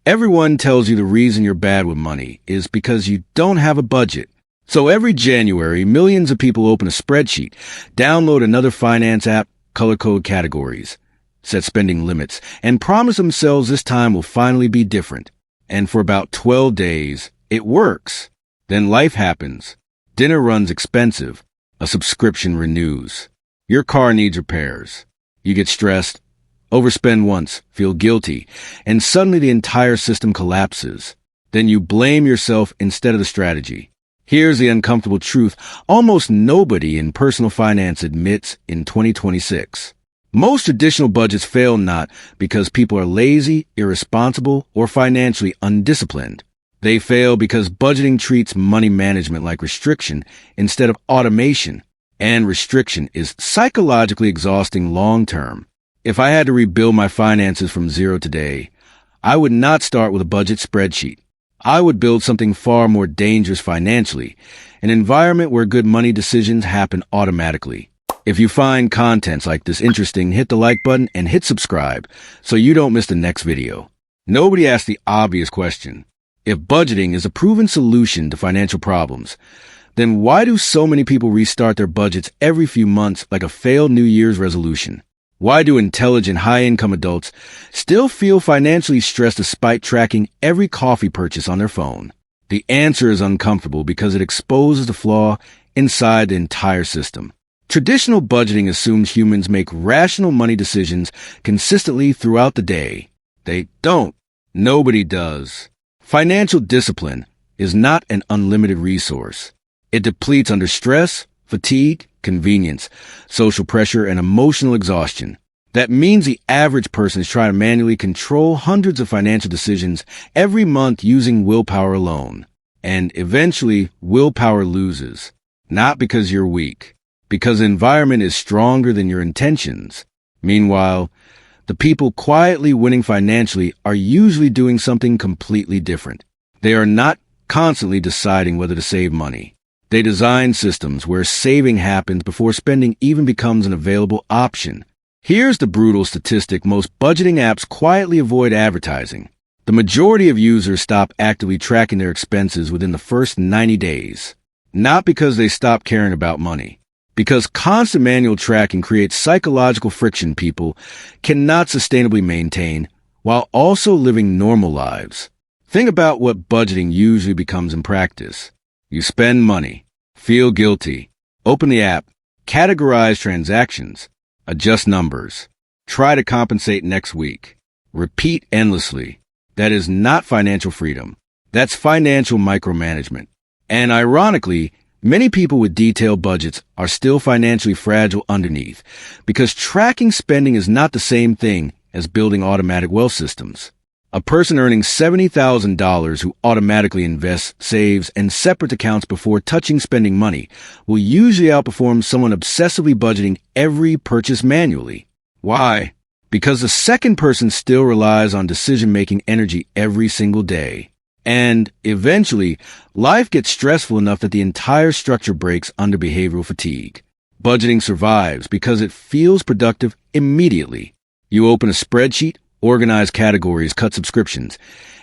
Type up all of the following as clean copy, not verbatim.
Everyone tells you the reason you're bad with money is because you don't have a budget. So every January, millions of people open a spreadsheet, download another finance app, color code categories, set spending limits, and promise themselves this time will finally be different. And for about 12 days, it works. Then life happens. Dinner runs expensive. A subscription renews. Your car needs repairs. You get stressed, overspend once, feel guilty, and suddenly the entire system collapses. Then you blame yourself instead of the strategy. Here's the uncomfortable truth almost nobody in personal finance admits in 2026. Most traditional budgets fail not because people are lazy, irresponsible, or financially undisciplined. They fail because budgeting treats money management like restriction instead of automation, and restriction is psychologically exhausting long-term. If I had to rebuild my finances from zero today, I would not start with a budget spreadsheet. I would build something far more dangerous financially, an environment where good money decisions happen automatically. If you find contents like this interesting, hit the like button and hit subscribe so you don't miss the next video. Nobody asked the obvious question. If budgeting is a proven solution to financial problems, then why do so many people restart their budgets every few months like a failed New Year's resolution? Why do intelligent, high-income adults still feel financially stressed despite tracking every coffee purchase on their phone? The answer is uncomfortable because it exposes the flaw inside the entire system. Traditional budgeting assumes humans make rational money decisions consistently throughout the day. They don't. Nobody does. Financial discipline is not an unlimited resource. It depletes under stress, fatigue, convenience, social pressure, and emotional exhaustion. That means the average person is trying to manually control hundreds of financial decisions every month using willpower alone. And eventually, willpower loses. Not because you're weak, because the environment is stronger than your intentions. Meanwhile, the people quietly winning financially are usually doing something completely different. They are not constantly deciding whether to save money. They design systems where saving happens before spending even becomes an available option. Here's the brutal statistic: most budgeting apps quietly avoid advertising. The majority of users stop actively tracking their expenses within the first 90 days. Not because they stop caring about money. Because constant manual tracking creates psychological friction people cannot sustainably maintain while also living normal lives. Think about what budgeting usually becomes in practice. You spend money, feel guilty, open the app, categorize transactions, adjust numbers, try to compensate next week, repeat endlessly. That is not financial freedom. That's financial micromanagement. And ironically, many people with detailed budgets are still financially fragile underneath because tracking spending is not the same thing as building automatic wealth systems. A person earning $70,000 who automatically invests, saves, and separate accounts before touching spending money will usually outperform someone obsessively budgeting every purchase manually. Why? Because the second person still relies on decision-making energy every single day. And eventually, life gets stressful enough that the entire structure breaks under behavioral fatigue. Budgeting survives because it feels productive immediately. You open a spreadsheet, organize categories, cut subscriptions,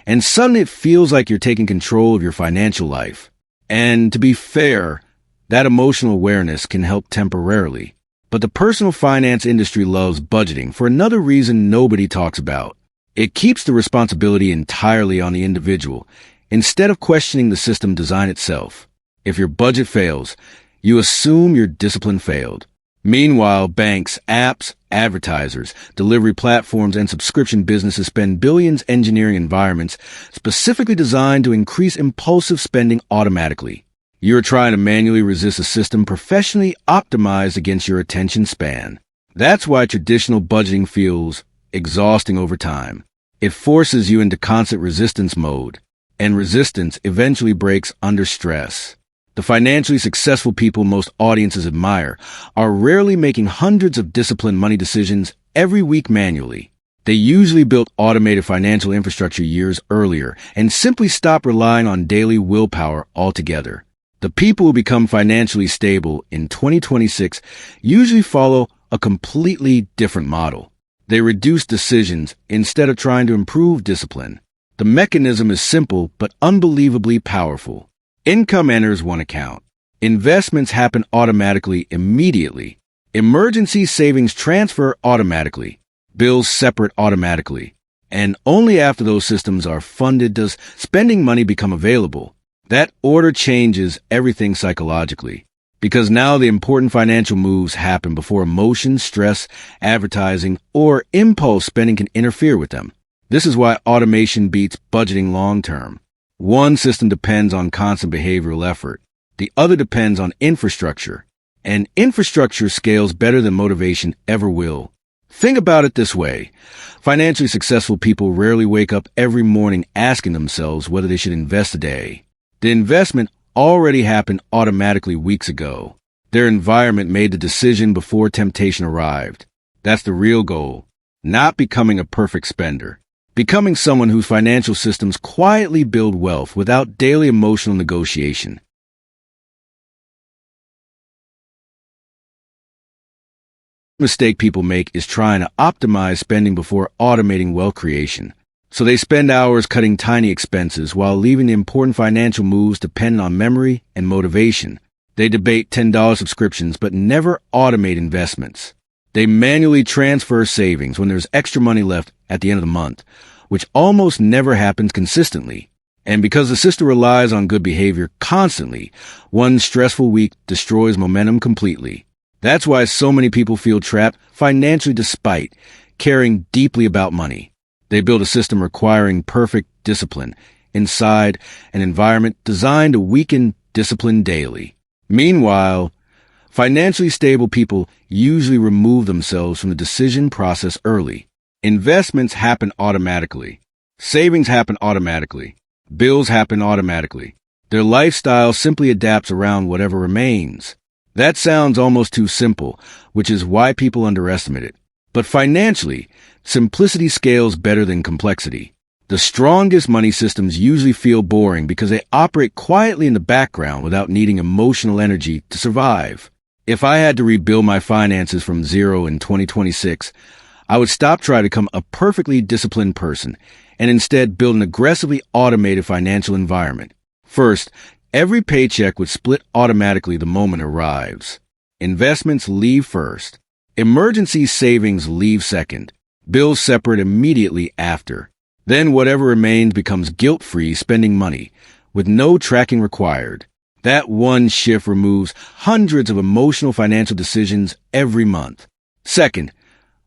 and suddenly it feels like you're taking control of your financial life. And to be fair, that emotional awareness can help temporarily. But the personal finance industry loves budgeting for another reason nobody talks about. It keeps the responsibility entirely on the individual, instead of questioning the system design itself. If your budget fails, you assume your discipline failed. Meanwhile, banks, apps, advertisers, delivery platforms, and subscription businesses spend billions engineering environments specifically designed to increase impulsive spending automatically. You're trying to manually resist a system professionally optimized against your attention span. That's why traditional budgeting feels exhausting over time. It forces you into constant resistance mode, and resistance eventually breaks under stress. The financially successful people most audiences admire are rarely making hundreds of disciplined money decisions every week manually. They usually built automated financial infrastructure years earlier and simply stopped relying on daily willpower altogether. The people who become financially stable in 2026 usually follow a completely different model. They reduce decisions instead of trying to improve discipline. The mechanism is simple but unbelievably powerful. Income enters one account. Investments happen automatically immediately. Emergency savings transfer automatically. Bills separate automatically. And only after those systems are funded does spending money become available. That order changes everything psychologically, because now the important financial moves happen before emotion, stress, advertising, or impulse spending can interfere with them. This is why automation beats budgeting long-term. One system depends on constant behavioral effort. The other depends on infrastructure. And infrastructure scales better than motivation ever will. Think about it this way. Financially successful people rarely wake up every morning asking themselves whether they should invest today. The investment already happened automatically weeks ago. Their environment made the decision before temptation arrived. That's the real goal. Not becoming a perfect spender. Becoming someone whose financial systems quietly build wealth without daily emotional negotiation. The mistake people make is trying to optimize spending before automating wealth creation. So they spend hours cutting tiny expenses while leaving the important financial moves dependent on memory and motivation. They debate $10 subscriptions but never automate investments. They manually transfer savings when there's extra money left at the end of the month, which almost never happens consistently. And because the system relies on good behavior constantly, one stressful week destroys momentum completely. That's why so many people feel trapped financially despite caring deeply about money. They build a system requiring perfect discipline inside an environment designed to weaken discipline daily. Meanwhile, financially stable people usually remove themselves from the decision process early. Investments happen automatically. Savings happen automatically. Bills happen automatically. Their lifestyle simply adapts around whatever remains. That sounds almost too simple, which is why people underestimate it. But financially, simplicity scales better than complexity. The strongest money systems usually feel boring because they operate quietly in the background without needing emotional energy to survive. If I had to rebuild my finances from zero in 2026, I would stop trying to become a perfectly disciplined person and instead build an aggressively automated financial environment. First, every paycheck would split automatically the moment it arrives. Investments leave first. Emergency savings leave second. Bills separate immediately after. Then whatever remains becomes guilt-free spending money, with no tracking required. That one shift removes hundreds of emotional financial decisions every month. Second,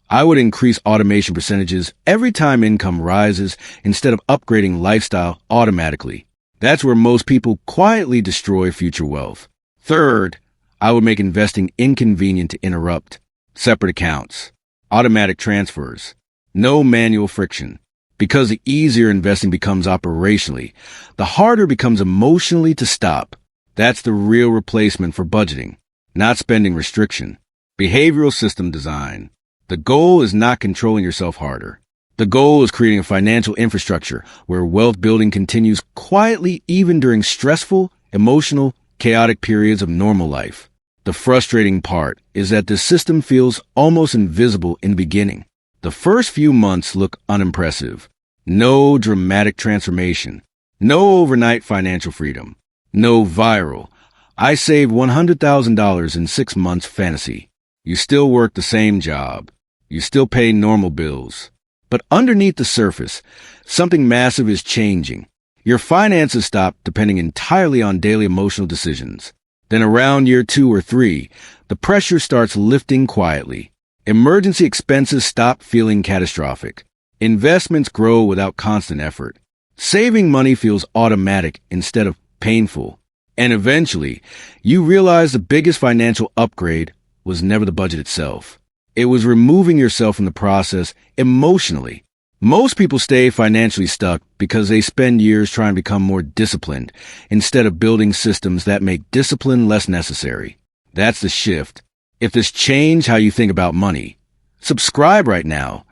I would increase automation percentages every time income rises instead of upgrading lifestyle automatically. That's where most people quietly destroy future wealth. Third, I would make investing inconvenient to interrupt. Separate accounts. Automatic transfers. No manual friction. Because the easier investing becomes operationally, the harder it becomes emotionally to stop. That's the real replacement for budgeting, not spending restriction. Behavioral system design. The goal is not controlling yourself harder. The goal is creating a financial infrastructure where wealth building continues quietly even during stressful, emotional, chaotic periods of normal life. The frustrating part is that the system feels almost invisible in the beginning. The first few months look unimpressive. No dramatic transformation. No overnight financial freedom. No viral, I saved $100,000 in 6 months fantasy. You still work the same job. You still pay normal bills. But underneath the surface, something massive is changing. Your finances stop depending entirely on daily emotional decisions. Then around year 2 or 3, the pressure starts lifting quietly. Emergency expenses stop feeling catastrophic. Investments grow without constant effort. Saving money feels automatic instead of painful. And eventually, you realize the biggest financial upgrade was never the budget itself. It was removing yourself from the process emotionally. Most people stay financially stuck because they spend years trying to become more disciplined instead of building systems that make discipline less necessary. That's the shift. If this changed how you think about money, subscribe right now,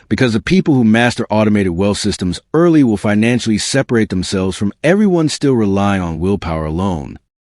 because the people who master automated wealth systems early will financially separate themselves from everyone still relying on willpower alone.